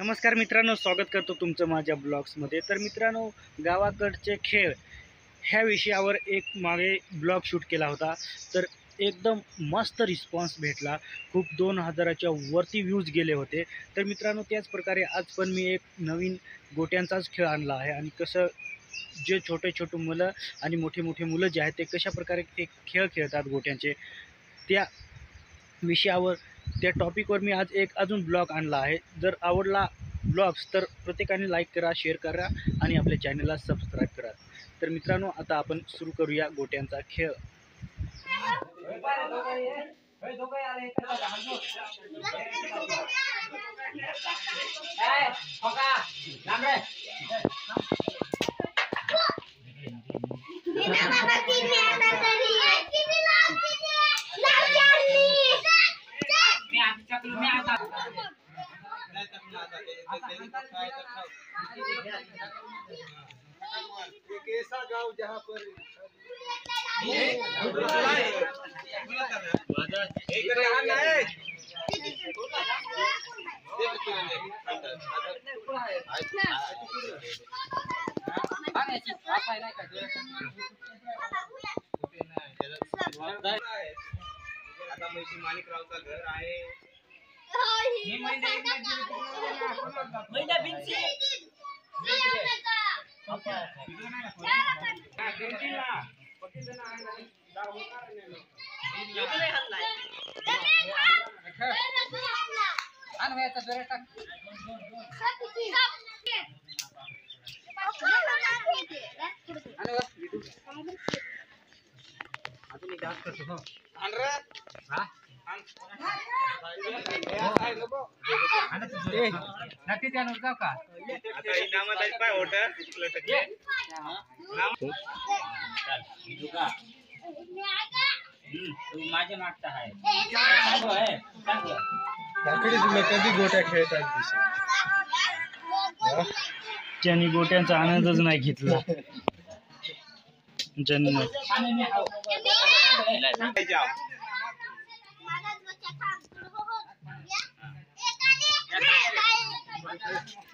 नमस्कार मित्रांनो, स्वागत करतो तुमचं माझ्या ब्लॉग्समध्ये। तर मित्रांनो, गावाकडचे खेळ ह्या विषयावर एक मागे ब्लॉग शूट केला होता, तर एकदम मस्त रिस्पॉन्स भेटला। खूप 2000च्या वरती व्ह्यूज गेले होते। तर मित्रांनो, त्याच प्रकारे आज पण मी एक नवीन गोट्यांचाच खेळ आणला आहे आणि कसं जे छोटे छोटे मुलं आणि मोठे मोठे मुलं जे आहेत ते कशा प्रकारे ते खेळ खेळतात गोट्यांचे, त्या विषयावर त्या टॉपिकवर मी आज एक अजून ब्लॉग आणला आहे। जर आवडला ब्लॉग्स तर प्रत्येकाने लाईक करा, शेअर करा आणि आपल्या चॅनलला सबस्क्राईब करा। तर मित्रांनो, आता आपण सुरू करूया गोट्यांचा खेळ। एक ऐसा गांव जहाँ पर आता माणिकरावचं घर आहे। माझ्या मागचा आहे कधी गोट्या खेळतात ज्यांनी गोट्यांचा आनंदच नाही घेतला। जन्म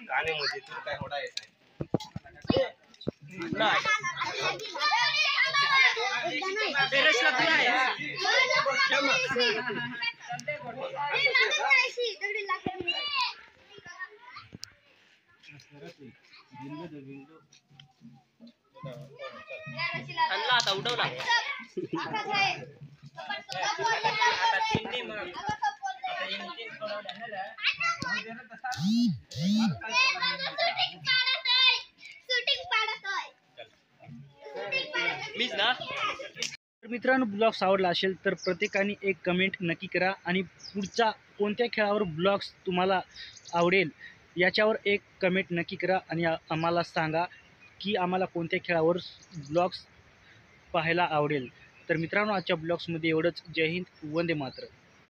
गाणे मध्ये तू काय होडा येत आता उडवला मीच ना। मित्रांनो, ब्लॉग्स आवडला असेल तर प्रत्येकाने एक कमेंट नक्की करा आणि पुढचा कोणत्या खेळावर ब्लॉग्स तुम्हाला आवडेल याच्यावर एक कमेंट नक्की करा आणि आम्हाला सांगा की आम्हाला कोणत्या खेळावर ब्लॉग्स पाहायला आवडेल। तर मित्रांनो, आजच्या ब्लॉग्समध्ये एवढंच। जय हिंद, वंदे मातरम।